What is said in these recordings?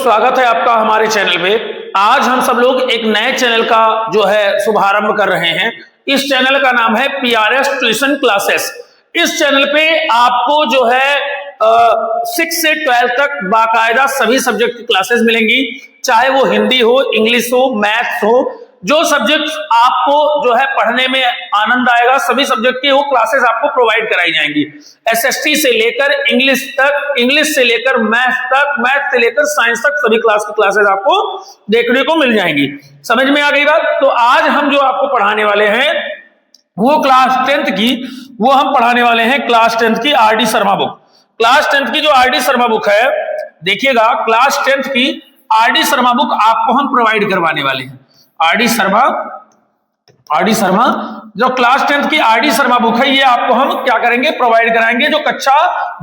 स्वागत है आपका हमारे चैनल पे। आज हम सब लोग एक नए चैनल का जो है शुभारंभ कर रहे हैं। इस चैनल का नाम है PRS ट्यूशन क्लासेस। इस चैनल पे आपको जो है 6 से 12 तक बाकायदा सभी सब्जेक्ट की क्लासेस मिलेंगी, चाहे वो हिंदी हो, इंग्लिश हो, मैथ्स हो, जो सब्जेक्ट आपको जो है पढ़ने में आनंद आएगा सभी सब्जेक्ट की वो क्लासेस आपको प्रोवाइड कराई जाएंगी। SST से लेकर इंग्लिश तक, इंग्लिश से लेकर मैथ तक, मैथ से लेकर साइंस तक सभी क्लास की क्लासेस आपको देखने को मिल जाएंगी। समझ में आ गई बात? तो आज हम जो आपको पढ़ाने वाले हैं वो क्लास 10th की, वो हम पढ़ाने वाले हैं क्लास 10th की RD Sharma book. Class 10th की जो RD शर्मा बुक है, देखिएगा क्लास 10th की RD शर्मा बुक आपको हम प्रोवाइड करवाने वाले हैं। RD शर्मा जो क्लास 10th की RD शर्मा बुक है, ये आपको हम क्या करेंगे, प्रोवाइड कराएंगे, जो कक्षा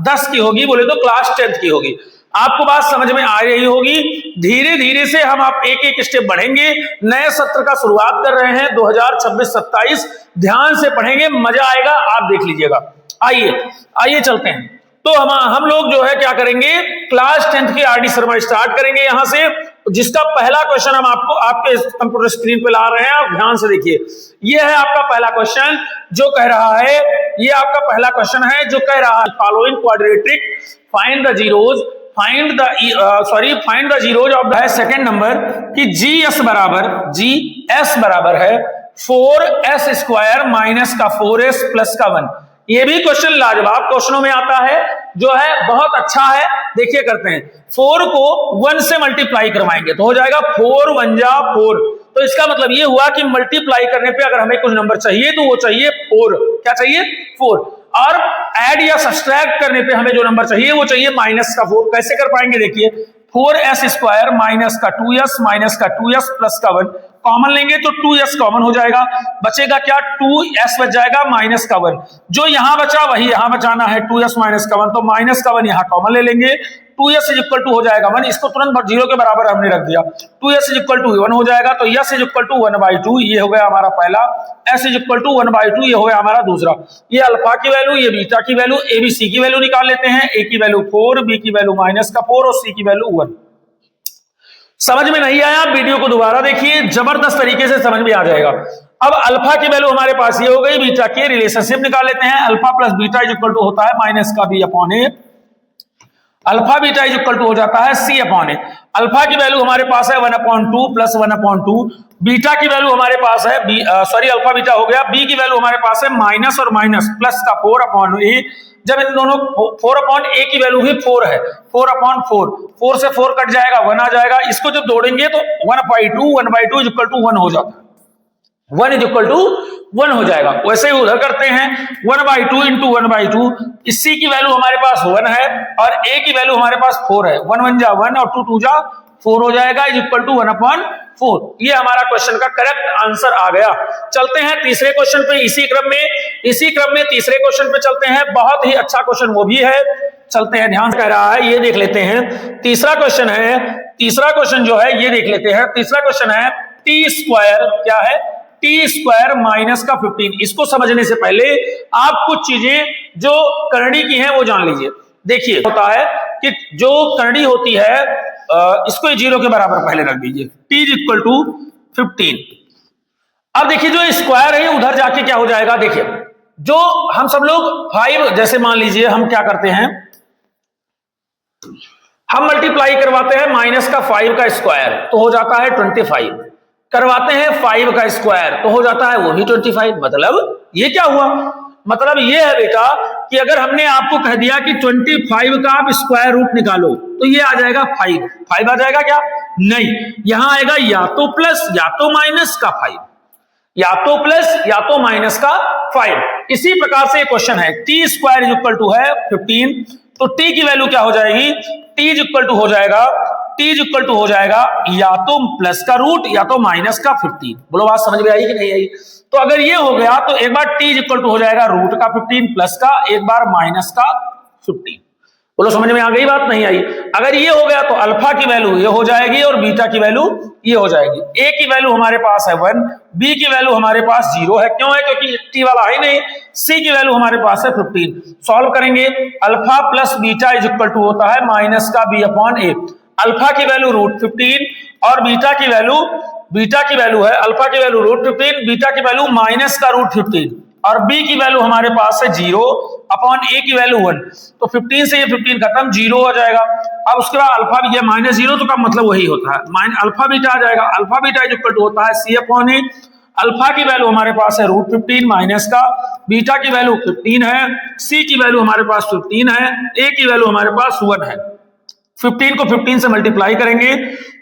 10 की होगी, बोले तो क्लास 10th की होगी। आपको बात समझ में आ रही होगी। धीरे धीरे से हम आप एक एक स्टेप बढ़ेंगे। नए सत्र का शुरुआत कर रहे हैं 2026-27। ध्यान से पढ़ेंगे, मजा आएगा, आप देख लीजिएगा। आइए चलते हैं। तो हम लोग जो है क्या करेंगे, क्लास 10th की RD शर्मा स्टार्ट करेंगे यहां से, जिसका पहला क्वेश्चन हम आपको आपके कंप्यूटर स्क्रीन पे ला रहे हैं। आप ध्यान से देखिए, ये है आपका पहला क्वेश्चन जो कह रहा है, ये आपका पहला क्वेश्चन है जो कह रहा है following quadratic find the zeros of the second number कि GS बराबर है 4S स्क्वायर माइनस का 4S प्लस का 1। ये भी क्वेश्चन लाजवाब क्वेश्चनों में आता है, जो है बहुत अच्छा है। देखिए करते हैं, 4 को 1 से मल्टीप्लाई करवाएंगे तो हो जाएगा 4 1 जा 4। तो इसका मतलब ये हुआ कि मल्टीप्लाई करने पे अगर हमें कुछ नंबर चाहिए तो वो चाहिए 4। क्या चाहिए? 4। और ऐड या सब्सट्रैक्ट करने पे हमें जो नंबर चाहिए वो चाहिए माइनस का 4। कैसे कर पाएंगे? देखिए 4S स्क्वायर माइनस का 2S प्लस का 1 कॉमन लेंगे तो 2S कॉमन हो जाएगा, बचेगा क्या? 2S बच जाएगा माइनस का 1। जो यहां बचा वही यहां बचाना है, 2S माइनस का 1, तो माइनस का 1 यहां कॉमन ले लेंगे। 2S इज इक्वल टू हो जाएगा 1, इसको तुरंत 0 के बराबर हमने रख दिया। 2S इज इक्वल टू 1 हो जाएगा, तो S इज इक्वल टू 1/2, ये हो गया हमारा पहला। S इज इक्वल टू 1/2, ये हो गया हमारा दूसरा। ये अल्फा की वैल्यू, ये बीटा की वैल्यू, ABC की वैल्यू निकाल लेते हैं। A की वैल्यू 4, B की वैल्यू माइनस का 4 और C की वैल्यू 1। समझ में नहीं आया? वीडियो को दोबारा देखिए, जबरदस्त तरीके से समझ में आ जाएगा। अब अल्फा की वैल्यू हमारे पास ये हो गई, बीटा की रिलेशनशिप निकाल लेते हैं। Alpha plus beta is equal to होता है माइनस का B/A। Alpha beta is equal to हो जाता है C/A। अल्फा की वैल्यू हमारे पास है 1/2 प्लस 1/2। बीटा की वैल्यू हमारे पास है अल्फा बीटा हो गया। बी की वैल्यू हमारे पास है माइनस और माइनस प्लस का 4/A। जब इन दोनों 4/A की वैल्यू भी 4 है, 4/4, 4 से 4 कट जाएगा, 1 आ जाएगा। इसको जब जोड़ेंगे तो 1/2 इज इक्वल टू 1 हो जाता है। 1 इज इक्वल टू 1 हो जाएगा। वैसे ही उधर करते हैं, 1/2 इंटू 1/2। इसी की वैल्यू हमारे पास 1 है और A की वैल्यू हमारे पास 4 है। 1 1 जा 1 और 2 2 जा 4 हो जाएगा, इज इक्वल टू 1/4। ये हमारा क्वेश्चन का करेक्ट आंसर आ गया। चलते हैं तीसरे क्वेश्चन पे। इसी क्रम में तीसरे क्वेश्चन पे चलते हैं। बहुत ही अच्छा क्वेश्चन वो भी है, चलते हैं। ध्यान से कह रहा है, ये देख लेते हैं। तीसरा क्वेश्चन जो है ये देख लेते हैं। तीसरा क्वेश्चन है T स्क्वायर, क्या है? T स्क्वायर माइनस का 15। इसको समझने से पहले आप कुछ चीजें जो करनी की हैं वो जान लीजिए। देखिए होता है कि जो करनी होती है, इसको 0 के बराबर पहले रख दीजिए। T is equal to 15। अब देखिए जो स्क्वायर है उधर जाके क्या हो जाएगा, देखिए जो हम सब लोग 5, जैसे मान लीजिए हम क्या करते हैं, हम मल्टीप्लाई करवाते हैं माइनस का 5 का स्क्वायर तो हो जाता है 25। करवाते हैं 5 का स्क्वायर तो हो जाता है वो भी 25। मतलब ये क्या हुआ? मतलब ये है बेटा कि अगर हमने आपको कह दिया कि 25 का आप स्क्वायर रूट निकालो तो ये आ जाएगा 5 आ जाएगा क्या? नहीं, यहां आएगा या तो प्लस या तो माइनस का 5, या तो प्लस या तो माइनस का 5। इसी प्रकार से क्वेश्चन है। T square is equal to है 15, तो T की वैल्यू क्या हो जाएगी? T इज इक्वल टू हो जाएगा या तो प्लस का रूट या तो माइनस का 15। बोलो बात समझ में आई कि नहीं आई? तो अगर ये हो गया तो एक बार T इज इक्वल टू हो जाएगा रूट का 15 प्लस का, एक बार माइनस का 15। बोलो समझ में आ गई बात? नहीं आई? अगर ये हो गया तो अल्फा की वैल्यू ये हो जाएगी और बीटा की वैल्यू ये हो जाएगी। A की वैल्यू हमारे पास है 1, B की वैल्यू हमारे पास 0 है। क्यों है? क्योंकि T वाला है नहीं। C की वैल्यू हमारे पास है 15। सॉल्व करेंगे, alpha plus beta is equal to होता है माइनस का B/A। अल्फा की वैल्यू √15 और बीटा की वैल्यू है अल्फा की वैल्यू √15, बीटा की वैल्यू माइनस का √15 और बी की वैल्यू हमारे पास है 0 अपॉन ए की वैल्यू 1। तो 15 से ये 15 खत्म, 0 हो जाएगा। अब उसके बाद अल्फा भी -0 तो का मतलब वही होता है अल्फा बीटा आ जाएगा। अल्फा बीटा इक्वल टू होता है C अपॉन ए। अल्फा की वैल्यू हमारे पास है √15 माइनस का, बीटा की वैल्यू 15 है, सी की वैल्यू हमारे पास 15 है, ए की वैल्यू हमारे पास 1 है। 15 को 15 से मल्टीप्लाई करेंगे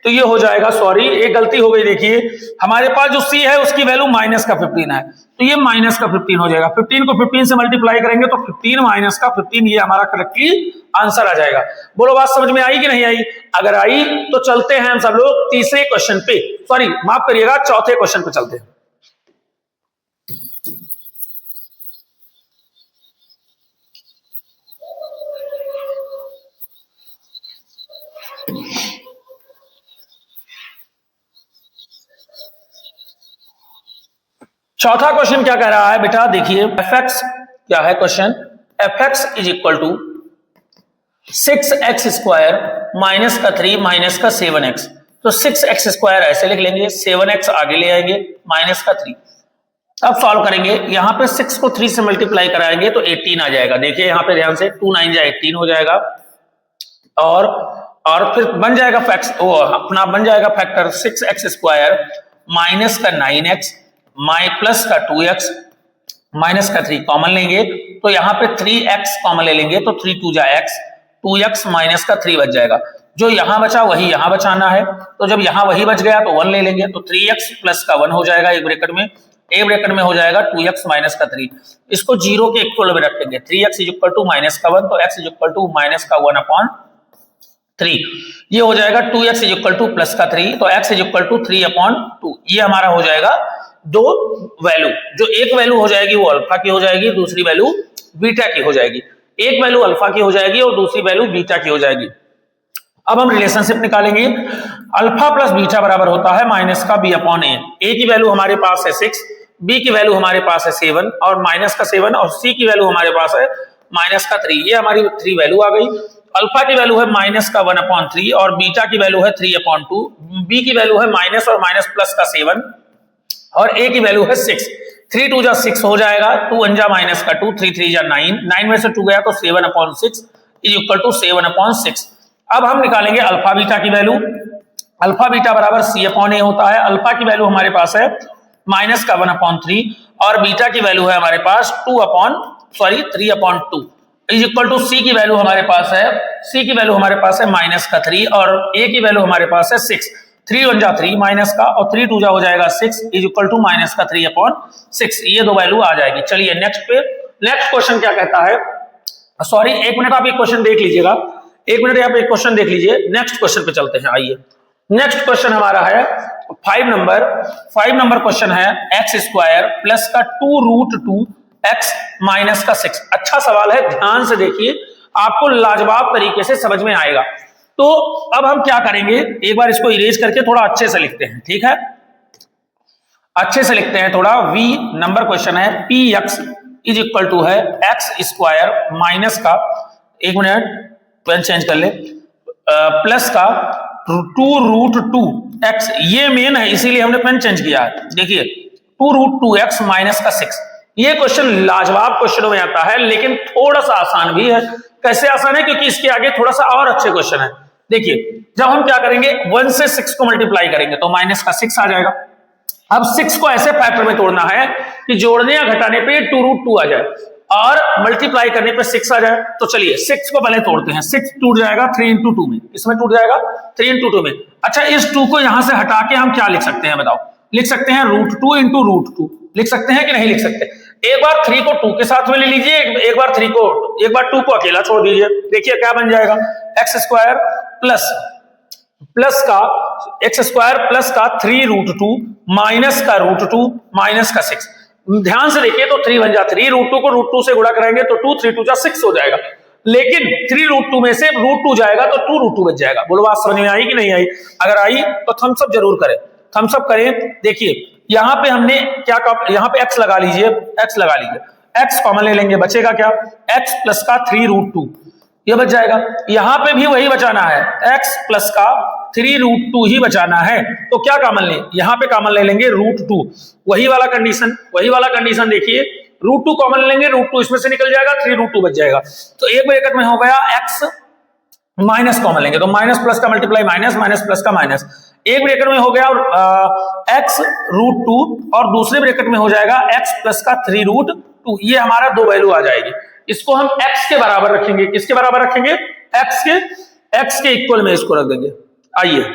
तो ये हो जाएगा, सॉरी एक गलती हो गई, देखिए हमारे पास जो सी है उसकी वैल्यू माइनस का 15 है तो ये माइनस का 15 हो जाएगा। 15 को 15 से मल्टीप्लाई करेंगे तो 15 माइनस का 15, ये हमारा करेक्टली आंसर आ जाएगा। बोलो बात समझ में आई कि नहीं आई? अगर आई तो चलते हैं हम सब लोग तीसरे क्वेश्चन पे, सॉरी माफ करिएगा चौथे क्वेश्चन पे चलते हैं। चौथा क्वेश्चन क्या कह रहा है बेटा, देखिए fx क्या है question, fx is equal to 6x square minus का 3 माइनस का 7x। तो 6x स्क्वायर ऐसे लिख लेंगे, 7x आगे ले आएंगे, माइनस का 3। अब सॉल्व करेंगे, यहां पे 6 को 3 से मल्टीप्लाई कराएंगे तो 18 आ जाएगा। देखिए यहां पे ध्यान से 2 9 जा 18 हो जाएगा और फिर बन जाएगा अपना बन जाएगा फैक्टर 6x स्क्वायर माइनस का 9x प्लस का 2x माइनस का 3 कॉमन लेंगे तो यहाँ पे 3x कॉमन ले लेंगे तो 3 2 जा x, 2x माइनस का 3 बच जाएगा। जो यहां बचा वही यहां बचाना है, तो जब यहां वही बच गया तो 1 ले लेंगे तो 3x प्लस का 1 हो जाएगा एक ब्रैकेट में, ए ब्रैकेट में हो जाएगा 2x माइनस का 3। इसको 0 के इक्वल में रखेंगे, 3x is equal to minus का 1 तो x is equal to minus का 1 अपॉन 3। ये हो जाएगा 2x is equal two plus का 3 तो x is equal to 3 upon 2। ये हमारा हो जाएगा दो वैल्यू, जो एक वैल्यू हो जाएगी वो अल्फा की हो जाएगी, दूसरी वैल्यू बीटा की हो जाएगी। एक वैल्यू अल्फा की हो जाएगी और दूसरी वैल्यू बीटा की हो जाएगी। अब हम रिलेशनशिप निकालेंगे, अल्फा प्लस बीटा बराबर होता है माइनस का b अपॉन ए। ए की वैल्यू हमारे पास है 6, बी की वैल्यू हमारे पास है 7 और माइनस का 7 और सी की वैल्यू हमारे पास है माइनस का 3। ये हमारी 3 वैल्यू आ गई। अल्फा की वैल्यू है माइनस का 1 अपॉन 3 और बीटा की वैल्यू है 3 अपॉन 2, बी की वैल्यू है माइनस और माइनस प्लस का 7 और ए की वैल्यू है 6। 3 2 जा 6 हो जाएगा, 2 1 जा माइनस का 2, 3 3 जा 9, 9 में से 2 गया तो 7 upon 6 is equal to 7 upon 6। अब हम निकालेंगे अल्फा बीटा की वैल्यू। अल्फा बीटा बराबर सी अपॉन ए होता है। अल्फा की वैल्यू हमारे पास है माइनस का 1 अपॉन 3 और बीटा की वैल्यू है हमारे पास 3 अपॉन 2 इज इक्वल टू सी की वैल्यू हमारे पास है माइनस का 3 और ए की वैल्यू हमारे पास है 6। 3 1 जा 3 माइनस का और 3 2 जा हो जाएगा 6 इज इक्वल टू माइनस का 3 अपॉन 6। ये दो वैल्यू आ जाएगी। चलिए नेक्स्ट क्वेश्चन क्या कहता है, सॉरी एक मिनट आप एक क्वेश्चन देख लीजिएगा, एक मिनट आप एक क्वेश्चन देख लीजिए। नेक्स्ट क्वेश्चन पे चलते हैं। आइए नेक्स्ट क्वेश्चन हमारा है 5 नंबर क्वेश्चन है x स्क्वायर प्लस का 2√2 x माइनस का 6। अच्छा सवाल है, ध्यान से देखिए, आपको लाजवाब तरीके से समझ में आएगा। तो अब हम क्या करेंगे, एक बार इसको इरेज करके थोड़ा अच्छे से लिखते हैं, ठीक है, अच्छे से लिखते हैं थोड़ा। v नंबर क्वेश्चन है px इज इक्वल टू है x स्क्वायर माइनस का, एक मिनट पेन चेंज कर ले, प्लस का 2√2 x, ये मेन है इसीलिए हमने पेन चेंज किया है। देखिए 2√2 x माइनस का 6। ये क्वेश्चन लाजवाब क्वेश्चनों में आता है लेकिन थोड़ा सा आसान भी है। कैसे आसान है, क्योंकि इसके आगे थोड़ा सा और अच्छे क्वेश्चन है। देखिए जब हम क्या करेंगे 1 से 6 को मल्टीप्लाई करेंगे तो माइनस का 6 आ जाएगा। अब 6 को ऐसे फैक्टर में तोड़ना है कि जोड़ने या घटाने पे 2√2 आ जाए और मल्टीप्लाई करने पे 6 आ जाए। तो चलिए 6 को पहले तोड़ते हैं। 6 टूट जाएगा 3 into 2 में, इसमें टूट जाएगा 3 into 2 में। अच्छा इस 2 को यहां से हटा के हम क्या लिख सकते हैं बताओ, लिख सकते हैं √2 into √2, लिख सकते हैं कि नहीं लिख सकते। एक बार 3 को 2 के साथ में ले लीजिए, एक बार 2 को अकेला छोड़ दीजिए। देखिए क्या बन जाएगा, x स्क्वायर प्लस का x स्क्वायर प्लस का 3√2 माइनस का √2 माइनस का 6। ध्यान से देखिए तो 3 1 जा 3, √2 को √2 से गुणा करेंगे तो 2 3 2 जा 6 हो जाएगा। लेकिन 3√2 में से √2 जाएगा तो 2√2 बच जाएगा। बोलो बात समझ में आई कि नहीं आई? अगर आई तो थम्स अप जरूर करें, थम्स अप करें। देखिए यहां पे हमने क्या कहा, यहां पे x लगा लीजिए, x कॉमन ले लेंगे, बचेगा क्या, x प्लस का 3√2 ये बच जाएगा। यहां पे भी वही बचाना है, x प्लस का 3√2 ही बचाना है। तो क्या कॉमन लें, यहां पे कॉमन ले लेंगे √2, वही वाला कंडीशन देखिए, √2 कॉमन लेंगे, √2 इसमें से निकल जाएगा, 3√2 बच जाएगा। तो एक ब्रैकेट में हो गया x, माइनस कॉमन लेंगे तो माइनस प्लस का मल्टीप्लाई माइनस, माइनस प्लस का माइनस, एक ब्रैकेट में हो गया x √2 और दूसरे ब्रैकेट में हो जाएगा x प्लस का 3√2। ये हमारा दो वैल्यू आ जाएगी। इसको हम x के बराबर रखेंगे, किसके बराबर रखेंगे, x के इक्वल में इसको रख देंगे। आइए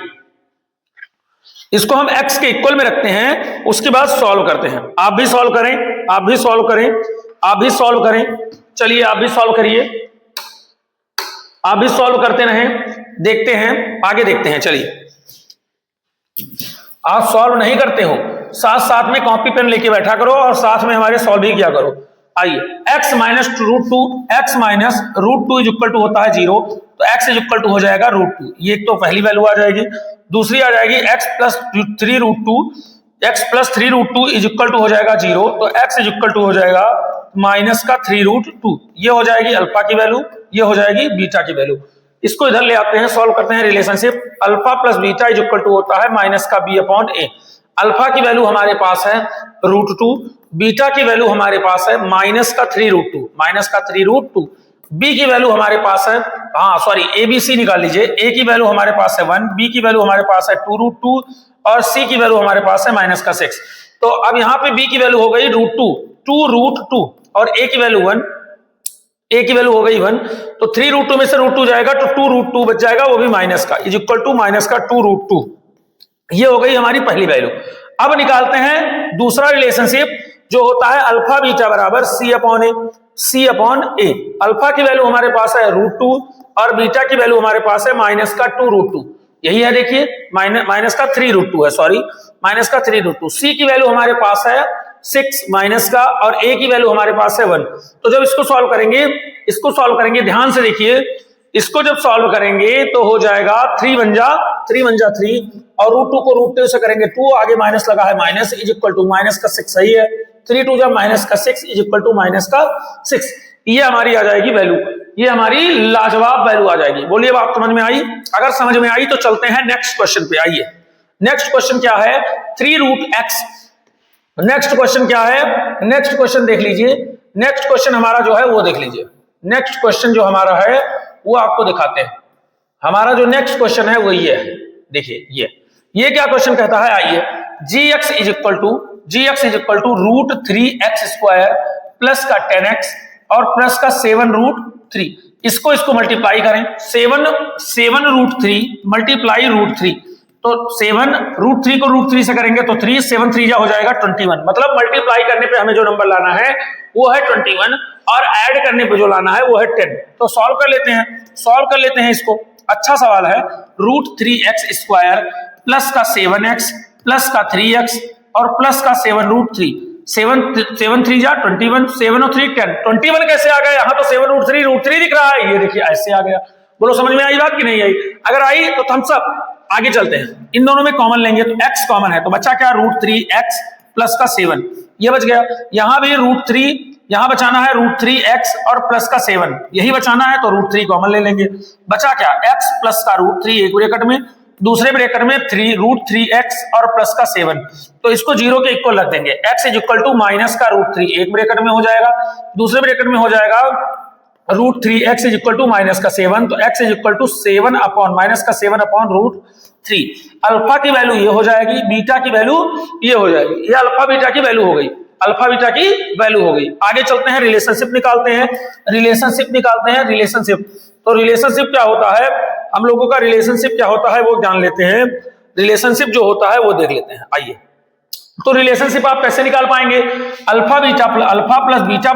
इसको हम x के इक्वल में रखते हैं, उसके बाद सॉल्व करते हैं। आप भी सॉल्व करें, आप भी सॉल्व करें, आप भी सॉल्व करें, चलिए आप भी सॉल्व करिए, आप भी सॉल्व करते रहें, देखते हैं, आगे देखते हैं। चलिए आप सॉल्व नहीं करते हो, साथ साथ में कॉपी पेन लेके बैठा करो और साथ में हमारे सॉल्व भी किया करो। आइए x minus √2, x minus √2 is equal to होता है 0, तो x इज इक्वल टू हो जाएगा √2। ये एक तो पहली वैल्यू आ जाएगी। दूसरी आ जाएगी x plus 3√2, x plus 3√2 is equal to हो जाएगा 0, तो x इज इक्वल टू हो जाएगा माइनस का 3√2। ये हो जाएगी अल्फा की वैल्यू, ये हो जाएगी बीटा की वैल्यू। इसको इधर ले आते हैं, सॉल्व करते हैं। Relationship alpha plus beta is equal to होता है माइनस का b/a। अल्फा की वैल्यू हमारे पास है √2, बीटा की वैल्यू हमारे पास है माइनस का 3√2, माइनस का 3√2। बी की वैल्यू हमारे पास है, हाँ सॉरी ABC निकाल लीजिए, ए की वैल्यू हमारे पास है 1, बी की वैल्यू हमारे पास है 2√2 और सी की वैल्यू हमारे पास है माइनस का 6। तो अब यहाँ पे बी की वैल्यू हो गई √2 और ए की वैल्यू 1, ए की वैल्यू हो गई 1, तो 3√2 में से √2 जाएगा तो 2√2 बच जाएगा, वो भी माइनस का, इज इक्वल टू माइनस का 2√2। ये हो गई हमारी पहली वैल्यू। अब निकालते हैं दूसरा रिलेशनशिप जो होता है अल्फा बीटा बराबर C/A। अल्फा की वैल्यू हमारे पास है √2 और बीटा की वैल्यू हमारे पास है माइनस का 2√2। यही है, देखिए माइनस का 3√2 है, सॉरी माइनस का 3√2। सी की वैल्यू हमारे पास है 6 माइनस का और ए की वैल्यू हमारे पास है 1। तो जब इसको सॉल्व करेंगे ध्यान से देखिए, इसको जब सॉल्व करेंगे तो हो जाएगा 3 बन जा 3 और √2 को √2 से करेंगे 2, आगे माइनस लगा है minus, is equal to minus का 6। सही है, 3 जब माइनस का 6 इज इक्वल टू माइनस का 6। ये हमारी आ जाएगी वैल्यू, ये हमारी लाजवाब वैल्यू आ जाएगी। बोलिए बात समझ में आई? अगर समझ में आई तो चलते हैं नेक्स्ट क्वेश्चन पे। आइए नेक्स्ट क्वेश्चन क्या है, 3√x। नेक्स्ट क्वेश्चन क्या है, नेक्स्ट क्वेश्चन देख लीजिए। नेक्स्ट क्वेश्चन हमारा जो है वो देख लीजिए। नेक्स्ट क्वेश्चन जो हमारा है वो आपको दिखाते हैं। हमारा जो नेक्स्ट क्वेश्चन है वो ये है, देखिए ये क्या क्वेश्चन कहता है। आइए gx is equal to √3x² plus का 10x और प्लस का 7√3। इसको मल्टीप्लाई करें, 7√3 मल्टीप्लाई √3, तो 7√3 को √3 से करेंगे तो 3, 7 3 हो जाएगा 21। मतलब मल्टीप्लाई करने पे हमें जो नंबर लाना है वो है 21 और ऐड करने पे जो लाना है वो है 10। तो सॉल्व कर लेते हैं इसको। अच्छा सवाल है। √3x² प्लस का 7x प्लस का 3x और प्लस का 7√3। 7 3 जा 21, 7 और 3 10। 21 कैसे आ गया? यहाँ तो 7√3 दिख रहा है, ये देखिए ऐसे आ गया। बोलो समझ में आई बात कि नहीं आई? अगर आई तो थम्स अप। आगे चलते हैं, इन दोनों में कॉमन लेंगे तो x कॉमन है, तो बचा क्या, √3x प्लस का 7, ये बच गया। यहां भी √3, यहां बचाना है √3x और प्लस का 7, यही बचाना है तो √3 कॉमन ले लेंगे। बचा क्या, x प्लस का √3 एक ब्रैकेट में, दूसरे ब्रैकेट में √3x और प्लस का 7, तो इसको 0 के इक्वल रख देंगे। x is equal to minus का √3 एक ब्रैकेट में हो जाएगा, दूसरे ब्रैकेट में हो जाएगा √3x is equal to minus का 7, तो x is equal to 7 upon minus का 7 अपॉन √3। अल्फा की वैल्यू ये हो जाएगी, बीटा की वैल्यू ये हो जाएगी। ये अल्फा बीटा की वैल्यू हो गई, अल्फा बीटा की वैल्यू हो गई। आगे चलते हैं, रिलेशनशिप निकालते हैं। रिलेशनशिप तो रिलेशनशिप क्या होता है, हम लोगों का रिलेशनशिप क्या होता है वो जान लेते हैं। रिलेशनशिप जो होता है वो देख लेते हैं। आइए, तो रिलेशनशिप आप कैसे निकाल पाएंगे? अल्फा प्लस बीटा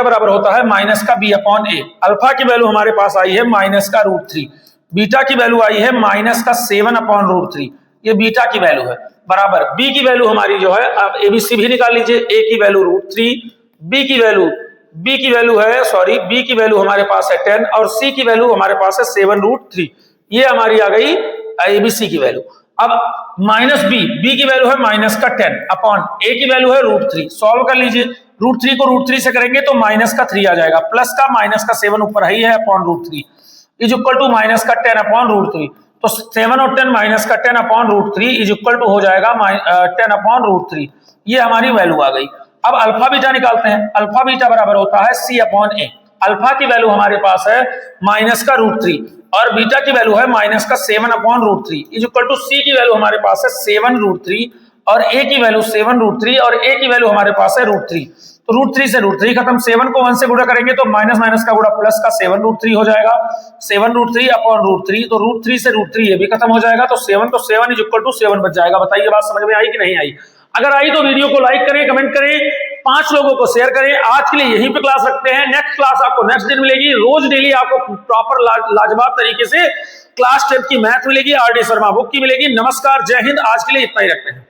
बराबर होता है माइनस का b/a। अल्फा की वैल्यू हमारे पास आई है माइनस का √3, बीटा की वैल्यू आई है माइनस का 7 अपॉन √3, ये बीटा की वैल्यू है, बराबर बी की वैल्यू हमारी जो है, आप एबीसी भी निकाल लीजिए। ए की वैल्यू √3, बी की वैल्यू हमारे पास है 10 और सी की वैल्यू हमारे पास है 7√3। ये हमारी आ गई एबीसी की वैल्यू। अब माइनस बी की वैल्यू है माइनस का 10 अपॉन ए की वैल्यू है √3। सॉल्व कर लीजिए, √3 को √3 से करेंगे तो माइनस का 3 आ जाएगा, प्लस का माइनस का 7 ऊपर ही है upon √3 is equal to minus का 10 अपॉन √3। तो 7 और 10 माइनस का 10 अपॉन √3 इज इक्वल टू हो जाएगा 10 अपॉन √3। ये हमारी वैल्यू आ गई। अब अल्फा बीटा निकालते हैं। अल्फा बीटा बराबर होता है C अपॉन A। अल्फा की वैल्यू हमारे पास है माइनस का √3 और बीटा की वैल्यू है माइनस का 7 upon √3 is equal to C की वैल्यू हमारे पास है 7 √3 और A की वैल्यू 7 √3 और A की वैल्यू हमारे पास है √3। तो √3 से √3 खत्म, 7 को 1 से गुणा करेंगे तो माइनस माइनस का गुणा प्लस का 7 √3 हो जाएगा, 7 √3 अपॉन √3। तो √3 से √3 ये भी खत्म हो जाएगा, तो 7 इज इक्वल टू 7 बच जाएगा। बताइए बात समझ में आई कि नहीं आई? अगर आई तो वीडियो को लाइक करें, कमेंट करें, 5 लोगों को शेयर करें। आज के लिए यहीं पे क्लास रखते हैं। नेक्स्ट क्लास आपको नेक्स्ट दिन मिलेगी। रोज डेली आपको प्रॉपर लाजवाब तरीके से क्लास 10 की मैथ मिलेगी, RD शर्मा बुक की मिलेगी। नमस्कार, जय हिंद। आज के लिए इतना ही रखते हैं।